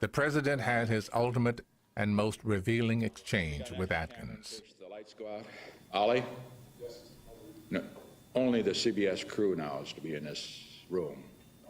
The president had his ultimate and most revealing exchange with Atkins. The lights go out. Ollie? No, only the CBS crew now is to be in this room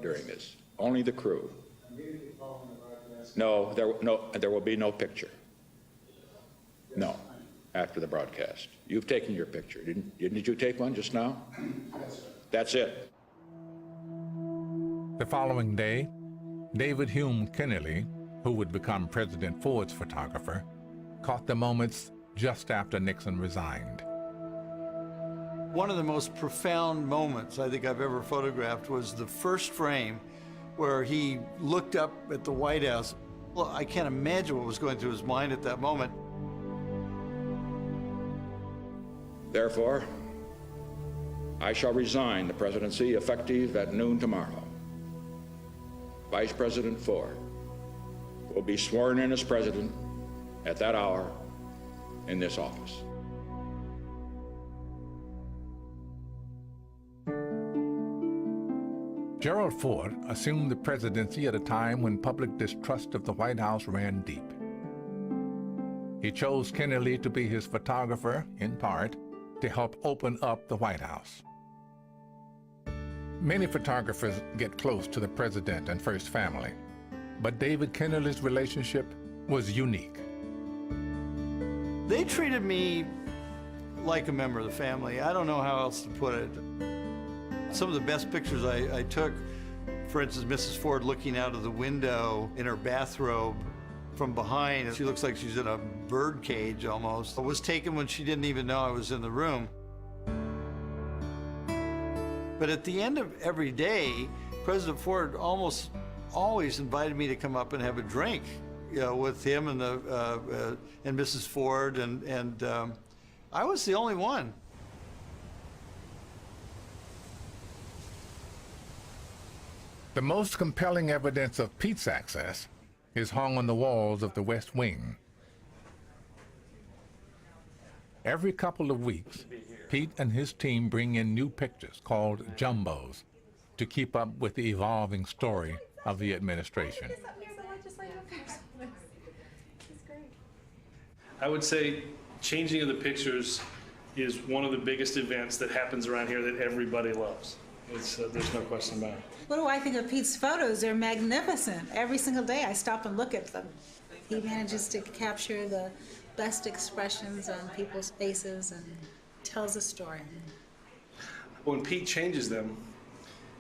during this. Only the crew. No, there will be no picture. No, after the broadcast. You've taken your picture. Didn't you take one just now? That's it. The following day, David Hume Kennelly, who would become President Ford's photographer, caught the moments just after Nixon resigned. One of the most profound moments I think I've ever photographed was the first frame where he looked up at the White House. Well, I can't imagine what was going through his mind at that moment. Therefore, I shall resign the presidency effective at noon tomorrow. Vice President Ford will be sworn in as president at that hour in this office. Gerald Ford assumed the presidency at a time when public distrust of the White House ran deep. He chose Kennelly to be his photographer, in part, to help open up the White House. Many photographers get close to the president and first family, but David Kennelly's relationship was unique. They treated me like a member of the family. I don't know how else to put it. Some of the best pictures I took, for instance, Mrs. Ford looking out of the window in her bathrobe from behind. She looks like she's in a bird cage almost. It was taken when she didn't even know I was in the room. But at the end of every day, President Ford almost always invited me to come up and have a drink, you know, with him and Mrs. Ford, and I was the only one. The most compelling evidence of Pete's access is hung on the walls of the West Wing. Every couple of weeks, Pete and his team bring in new pictures called jumbos to keep up with the evolving story of the administration. I would say changing of the pictures is one of the biggest events that happens around here that everybody loves. There's no question about it. What do I think of Pete's photos? They're magnificent. Every single day I stop and look at them. He manages to capture the best expressions on people's faces and tells a story. When Pete changes them,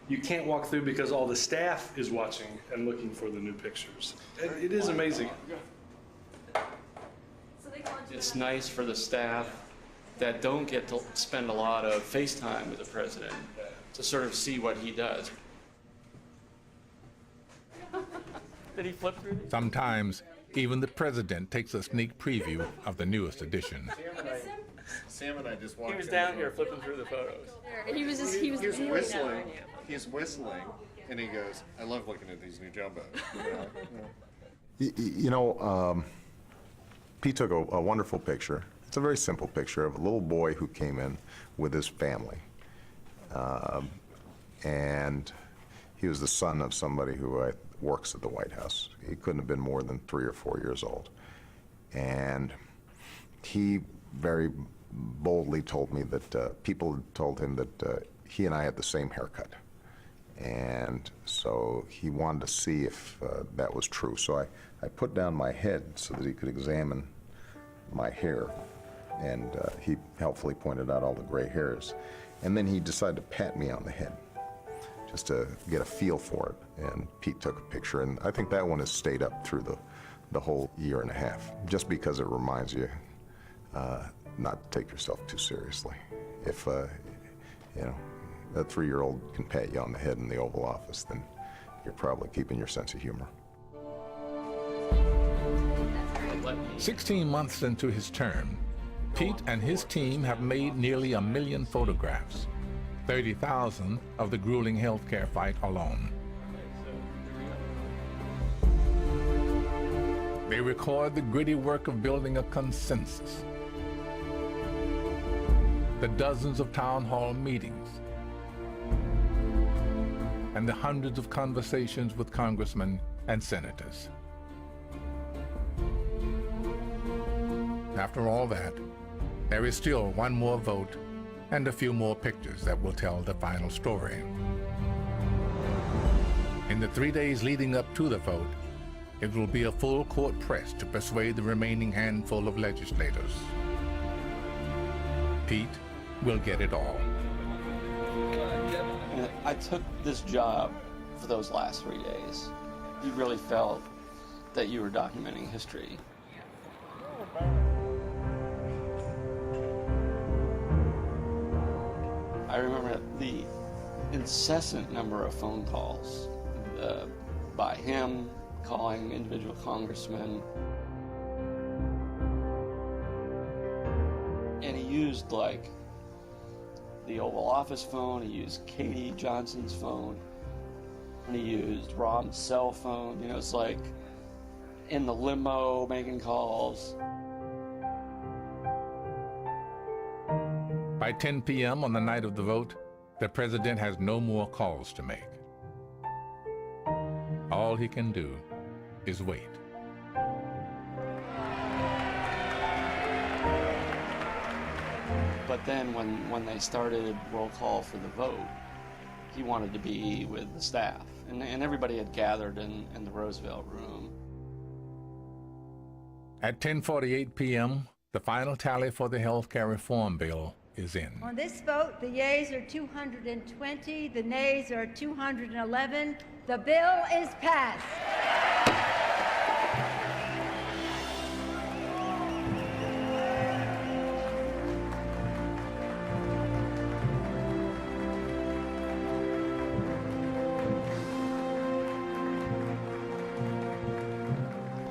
you can't walk through because all the staff is watching and looking for the new pictures. It is amazing. It's nice for the staff that don't get to spend a lot of FaceTime with the president to sort of see what he does. Did he flip through these? Sometimes, even the president takes a sneak preview of the newest edition. Sam and I just walked. He was down here flipping through the photos. He was whistling. He's whistling, and he goes, "I love looking at these new jumbos." Pete took a wonderful picture. It's a very simple picture of a little boy who came in with his family. And he was the son of somebody who works at the White House. He couldn't have been more than 3 or 4 years old. And he very boldly told me that people had told him that he and I had the same haircut. And so he wanted to see if that was true. So I put down my head so that he could examine my hair. And he helpfully pointed out all the gray hairs. And then he decided to pat me on the head, just to get a feel for it. And Pete took a picture, and I think that one has stayed up through the whole year and a half, just because it reminds you not to take yourself too seriously. If a 3-year-old can pat you on the head in the Oval Office, then you're probably keeping your sense of humor. 16 months into his term, Pete and his team have made nearly 1 million photographs, 30,000 of the grueling healthcare fight alone. They record the gritty work of building a consensus, the dozens of town hall meetings, and the hundreds of conversations with congressmen and senators. after all that, there is still one more vote and a few more pictures that will tell the final story. In the 3 days leading up to the vote, it will be a full court press to persuade the remaining handful of legislators. Pete will get it all. And I took this job for those last 3 days. You really felt that you were documenting history. I remember the incessant number of phone calls by him, calling individual congressmen. And he used like the Oval Office phone, he used Katie Johnson's phone, and he used Rom's cell phone. You know, it's like in the limo making calls. By 10 p.m. on the night of the vote, the president has no more calls to make. All he can do is wait. But then when they started roll call for the vote, he wanted to be with the staff. And everybody had gathered in the Roosevelt room. At 10:48 p.m., the final tally for the health care reform bill is in. On this vote, the yeas are 220, the nays are 211. The bill is passed.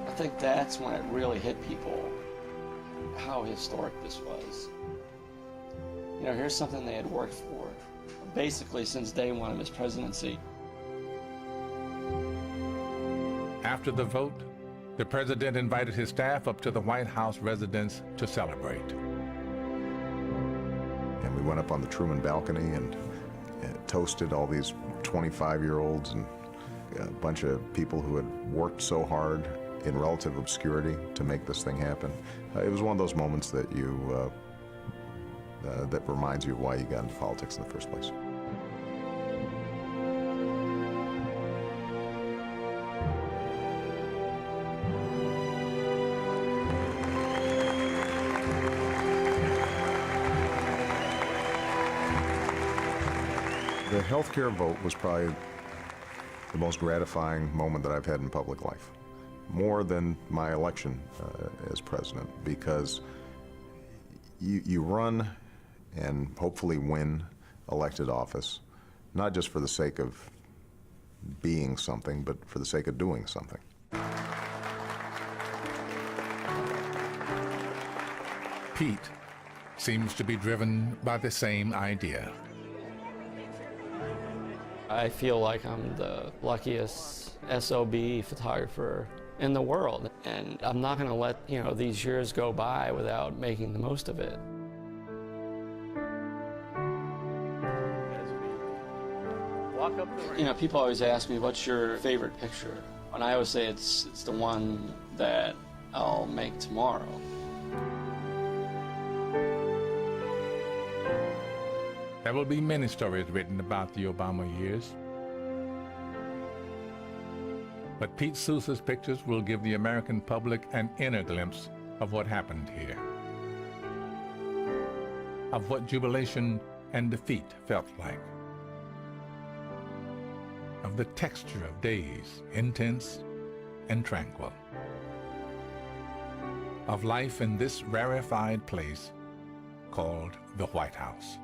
I think that's when it really hit people how historic this was. You know, here's something they had worked for basically since day one of his presidency. After the vote, the president invited his staff up to the White House residence to celebrate. And we went up on the Truman balcony and toasted all these 25-year-olds and a bunch of people who had worked so hard in relative obscurity to make this thing happen. It was one of those moments that that reminds you of why you got into politics in the first place. The healthcare vote was probably the most gratifying moment that I've had in public life, more than my election as president, because you run and hopefully win elected office, not just for the sake of being something, but for the sake of doing something. Pete seems to be driven by the same idea. I feel like I'm the luckiest SOB photographer in the world, and I'm not going to let these years go by without making the most of it. People always ask me, what's your favorite picture? And I always say it's the one that I'll make tomorrow. There will be many stories written about the Obama years. But Pete Sousa's pictures will give the American public an inner glimpse of what happened here, of what jubilation and defeat felt like, of the texture of days, intense and tranquil, of life in this rarefied place called the White House.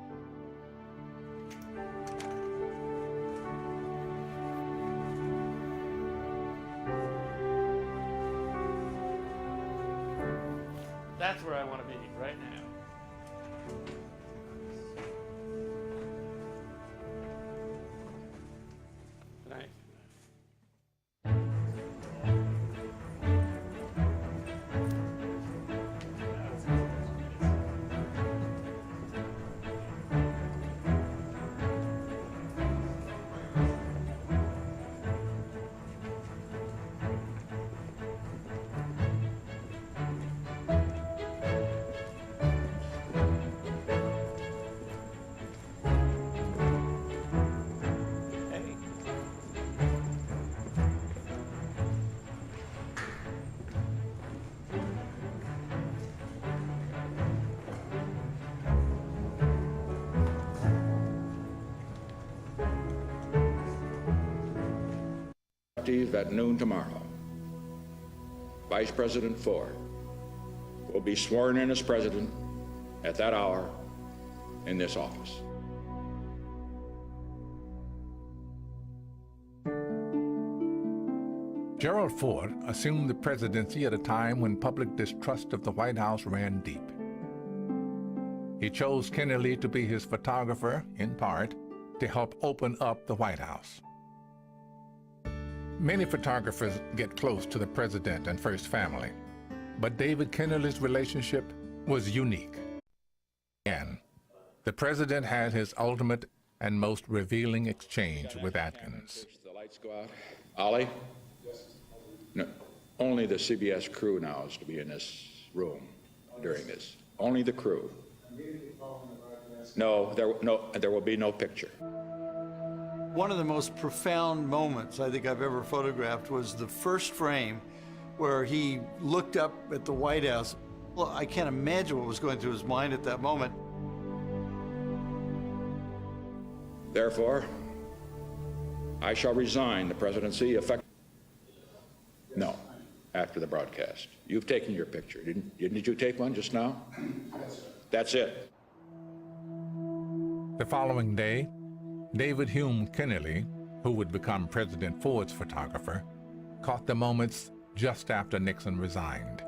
That's where I want to be right now. Good night. effective at noon tomorrow. Vice President Ford will be sworn in as president at that hour in this office. Gerald Ford assumed the presidency at a time when public distrust of the White House ran deep. He chose Kennedy to be his photographer, in part, to help open up the White House. Many photographers get close to the president and first family, but David Kennedy's relationship was unique. And the president had his ultimate and most revealing exchange with Atkins. The lights go out. Ollie? No, only the CBS crew now is to be in this room during this. Only the crew. No, there will be no picture. One of the most profound moments I think I've ever photographed was the first frame where he looked up at the White House. Well, I can't imagine what was going through his mind at that moment. Therefore, I shall resign the presidency effective. No, after the broadcast. You've taken your picture. Didn't you take one just now? That's it. The following day, David Hume Kennedy, who would become President Ford's photographer, caught the moments just after Nixon resigned.